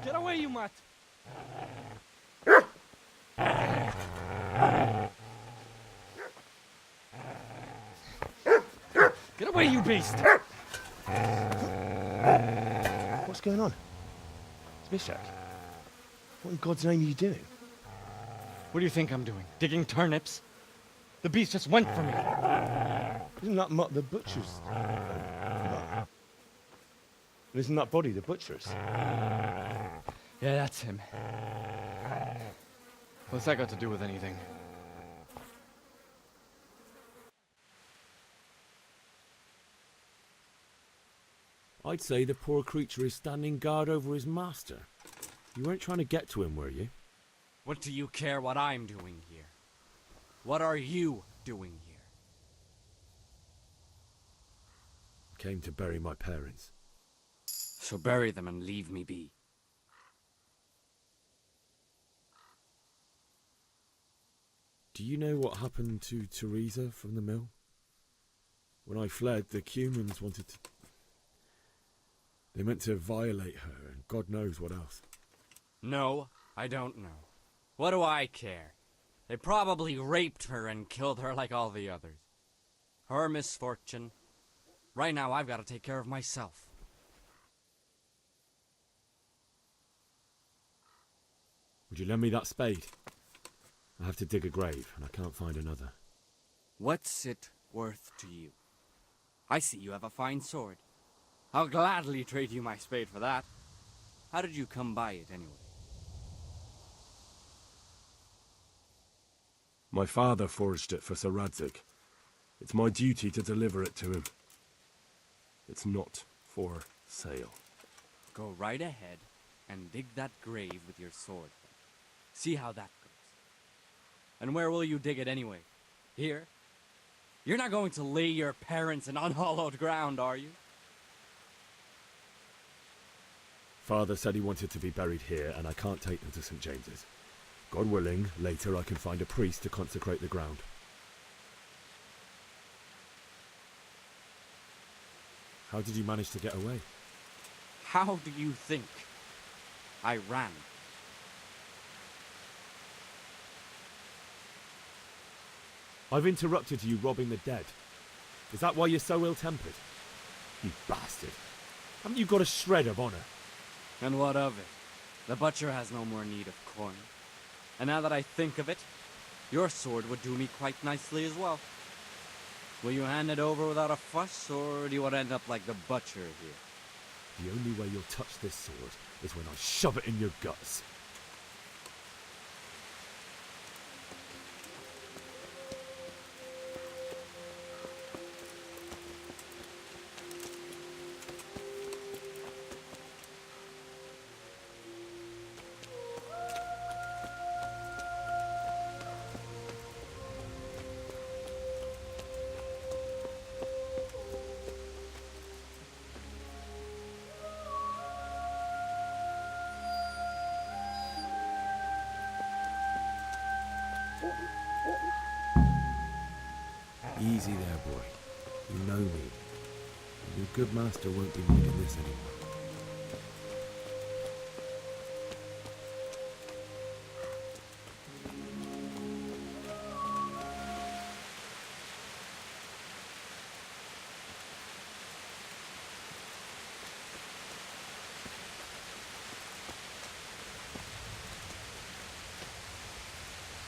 Get away, you mutt! Get away, you beast! What's going on? Zbyszek, what in God's name are you doing? What do you think I'm doing? Digging turnips? The beast just went for me. Isn't that Mutt the butcher's? And isn't that body the butcher's? Yeah, that's him. What's that got to do with anything? I'd say the poor creature is standing guard over his master. You weren't trying to get to him, were you? What do you care what I'm doing here? What are you doing here? Came to bury my parents. So bury them and leave me be. Do you know what happened to Teresa from the mill? When I fled, the Cumans wanted to... They meant to violate her, and God knows what else. No, I don't know. What do I care? They probably raped her and killed her like all the others. Her misfortune. Right now, I've got to take care of myself. Would you lend me that spade? I have to dig a grave, and I can't find another. What's it worth to you? I see you have a fine sword. I'll gladly trade you my spade for that. How did you come by it, anyway? My father forged it for Sir Radzig. It's my duty to deliver it to him. It's not for sale. Go right ahead and dig that grave with your sword. See how that goes. And where will you dig it anyway? Here? You're not going to lay your parents in unhallowed ground, are you? Father said he wanted to be buried here, and I can't take them to St. James's. God willing, later I can find a priest to consecrate the ground. How did you manage to get away? How do you think? I ran. I've interrupted you robbing the dead. Is that why you're so ill-tempered? You bastard. Haven't you got a shred of honor? And what of it? The butcher has no more need of coin. And now that I think of it, your sword would do me quite nicely as well. Will you hand it over without a fuss, or do you want to end up like the butcher here? The only way you'll touch this sword is when I shove it in your guts. Easy there, boy. You know me. Your good master won't be needing this anymore.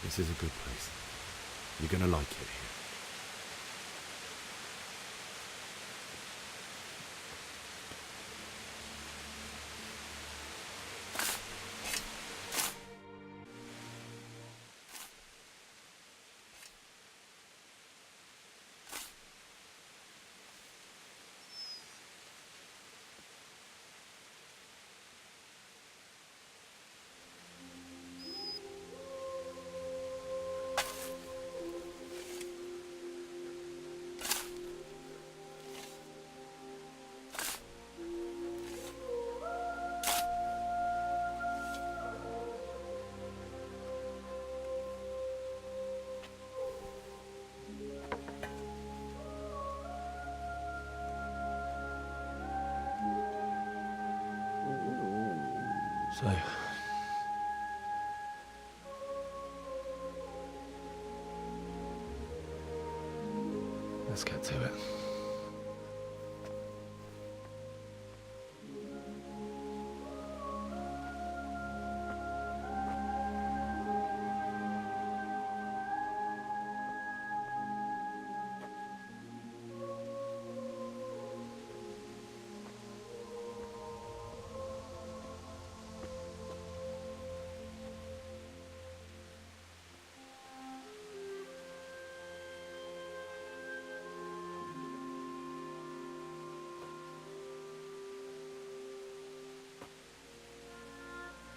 This is a good place. You're gonna like it here. So, let's get to it.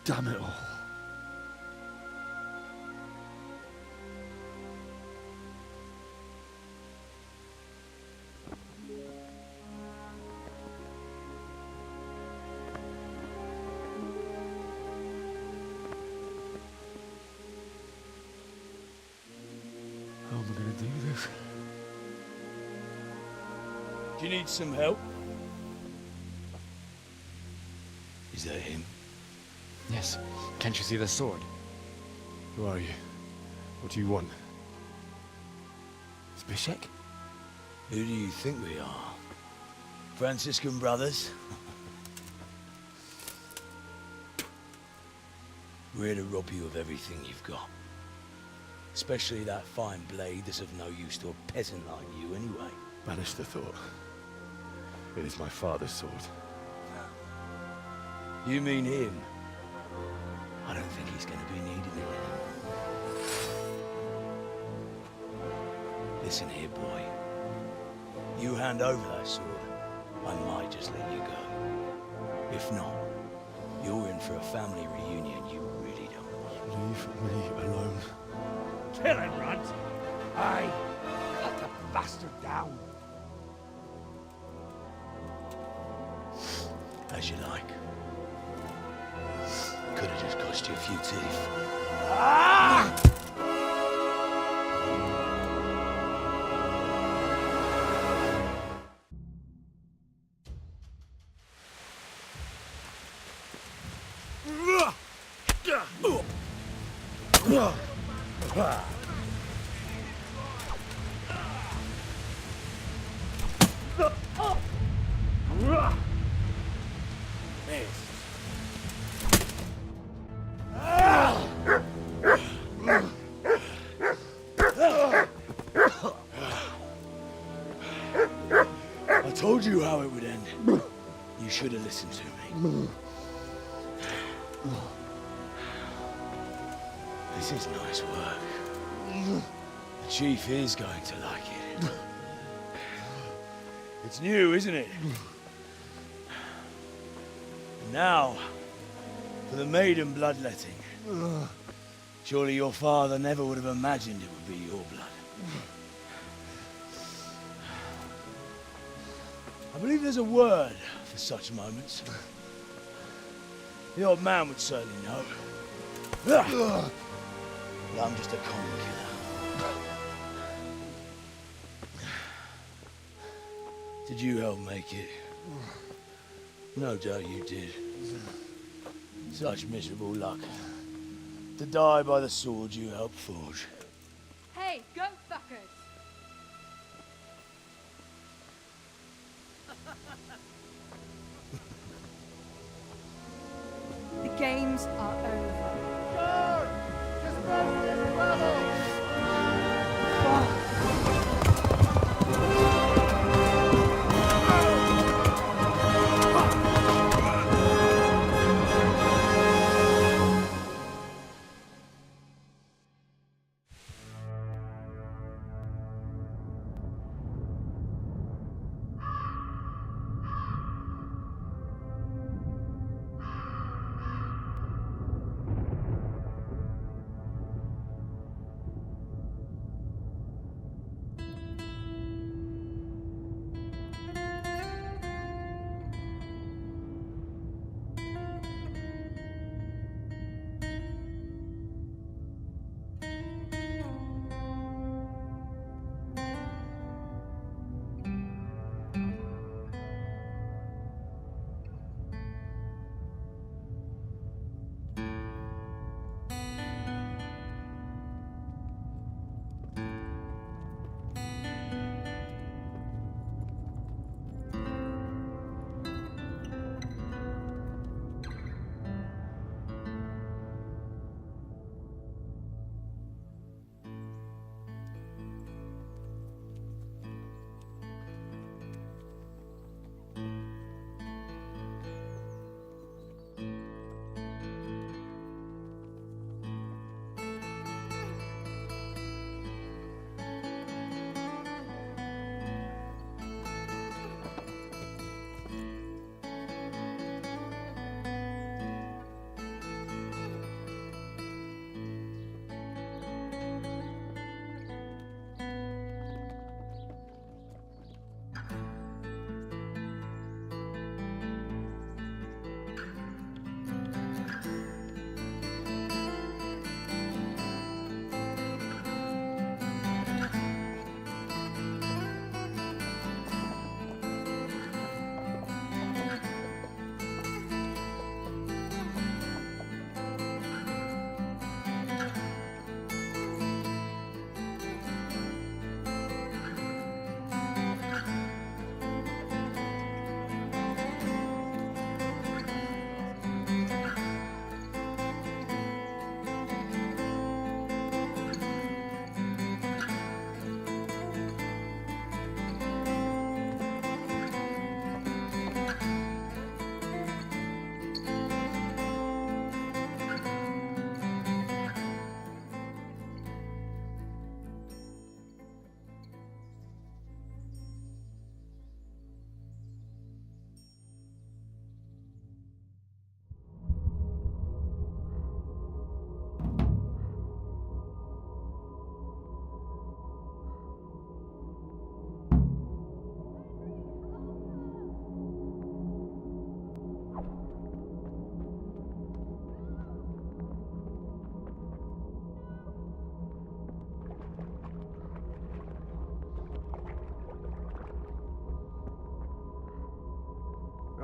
Damn it all. How am I going to do this? Do you need some help? Is that him? Yes. Can't you see the sword? Who are you? What do you want? Zbyszek? Who do you think we are? Franciscan brothers? We're here to rob you of everything you've got. Especially that fine blade that's of no use to a peasant like you anyway. Banish the thought. It is my father's sword. You mean him? I don't think he's going to be needing it anymore. Listen here, boy. You hand over that sword, I might just let you go. If not, you're in for a family reunion you really don't want. Leave me alone. Kill him, Runt! Aye, cut the bastard down. As you like. Could have just cost you a few teeth. Ah! I told you how it would end. You should have listened to me. This is nice work. The chief is going to like it. It's new, isn't it? And now, for the maiden bloodletting. Surely your father never would have imagined it would be your blood. I believe there's a word for such moments. The old man would certainly know. But I'm just a common killer. Did you help make it? No doubt you did. Such miserable luck. To die by the sword you helped forge. Hey, go fuckers! The games are over.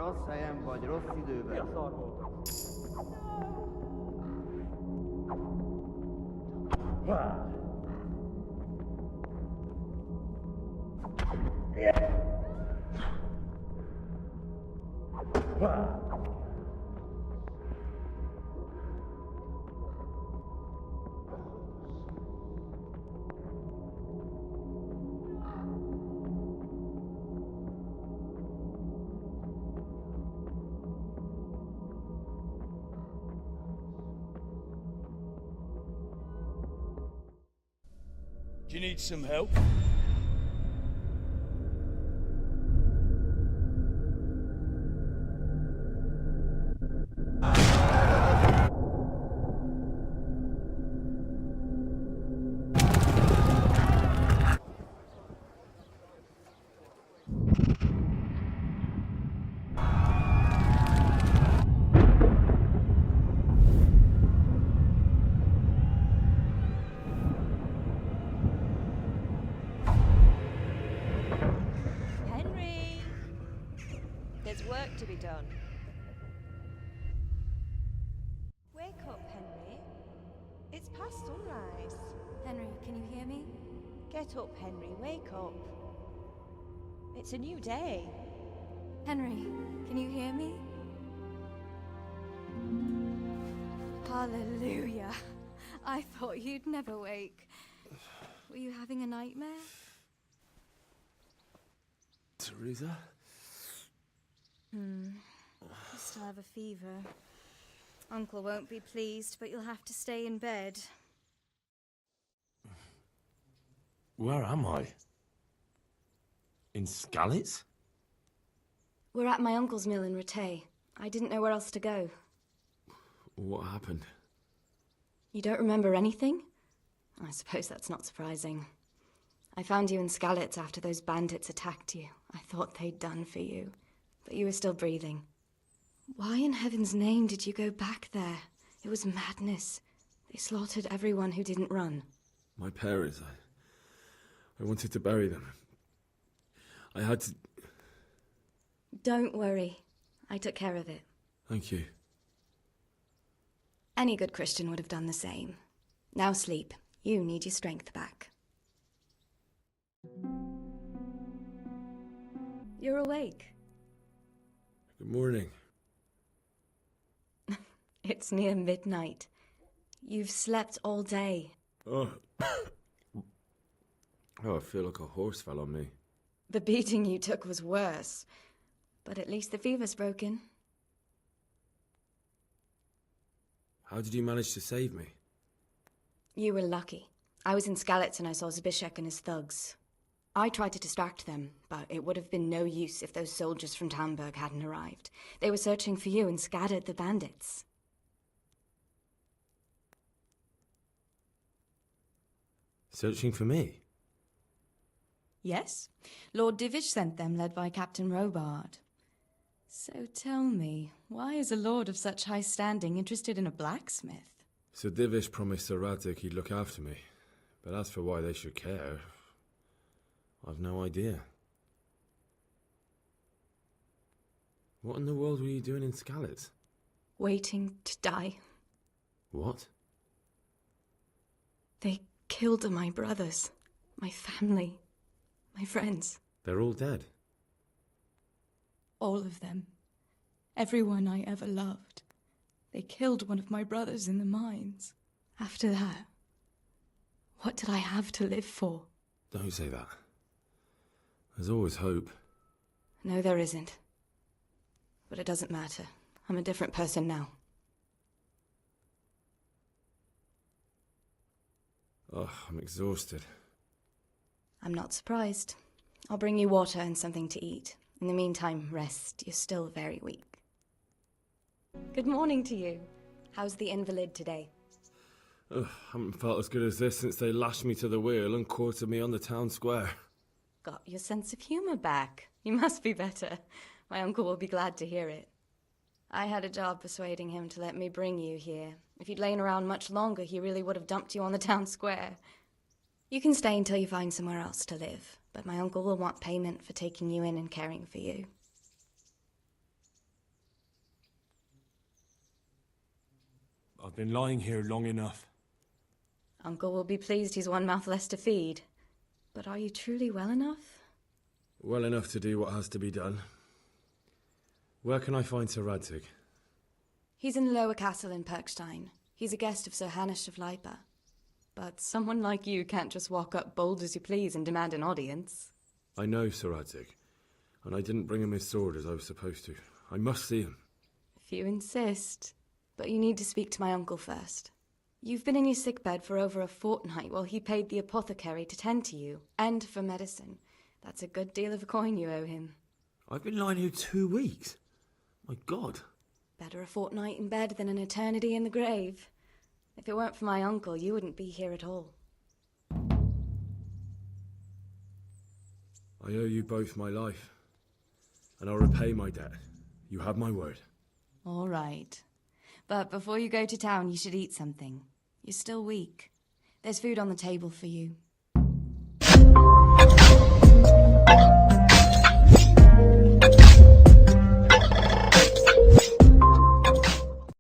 rossz helyen vagy rossz időben. Do you need some help? Henry! There's work to be done. Wake up, Henry. It's past sunrise. Henry, can you hear me? Get up, Henry. Wake up. It's a new day. Henry, can you hear me? Hallelujah. I thought you'd never wake. Were you having a nightmare? Teresa? You still have a fever. Uncle won't be pleased, but you'll have to stay in bed. Where am I? In Skalitz? We're at my uncle's mill in Rattay. I didn't know where else to go. What happened? You don't remember anything? I suppose that's not surprising. I found you in Skalitz after those bandits attacked you. I thought they'd done for you, but you were still breathing. Why in heaven's name did you go back there? It was madness. They slaughtered everyone who didn't run. My parents, I wanted to bury them. I had to... Don't worry. I took care of it. Thank you. Any good Christian would have done the same. Now sleep. You need your strength back. You're awake. Good morning. It's near midnight. You've slept all day. Oh. Oh, I feel like a horse fell on me. The beating you took was worse. But at least the fever's broken. How did you manage to save me? You were lucky. I was in Skalitz and I saw Zbyszek and his thugs. I tried to distract them, but it would have been no use if those soldiers from Tamburg hadn't arrived. They were searching for you and scattered the bandits. Searching for me? Yes. Lord Divish sent them, led by Captain Robard. So tell me, why is a lord of such high standing interested in a blacksmith? So Divish promised Sir Radzig he'd look after me. But as for why they should care, I've no idea. What in the world were you doing in Skalitz? Waiting to die. What? They killed my brothers, my family, my friends. They're all dead. All of them. Everyone I ever loved. They killed one of my brothers in the mines. After that, what did I have to live for? Don't say that. There's always hope. No, there isn't. But it doesn't matter. I'm a different person now. Oh, I'm exhausted. I'm not surprised. I'll bring you water and something to eat. In the meantime, rest. You're still very weak. Good morning to you. How's the invalid today? Ugh, haven't felt as good as this since they lashed me to the wheel and quartered me on the town square. Got your sense of humor back. You must be better. My uncle will be glad to hear it. I had a job persuading him to let me bring you here. If you'd lain around much longer, he really would have dumped you on the town square. You can stay until you find somewhere else to live, but my uncle will want payment for taking you in and caring for you. I've been lying here long enough. Uncle will be pleased he's one mouth less to feed. But are you truly well enough? Well enough to do what has to be done. Where can I find Sir Radzig? He's in the lower castle in Perkstein. He's a guest of Sir Hanush of Leipa. But someone like you can't just walk up bold as you please and demand an audience. I know Sir Radzig, and I didn't bring him his sword as I was supposed to. I must see him. If you insist. But you need to speak to my uncle first. You've been in your sickbed for over a fortnight while he paid the apothecary to tend to you, and for medicine. That's a good deal of a coin you owe him. I've been lying here 2 weeks. My God. Better a fortnight in bed than an eternity in the grave. If it weren't for my uncle, you wouldn't be here at all. I owe you both my life, and I'll repay my debt. You have my word. All right. But before you go to town, you should eat something. You're still weak. There's food on the table for you.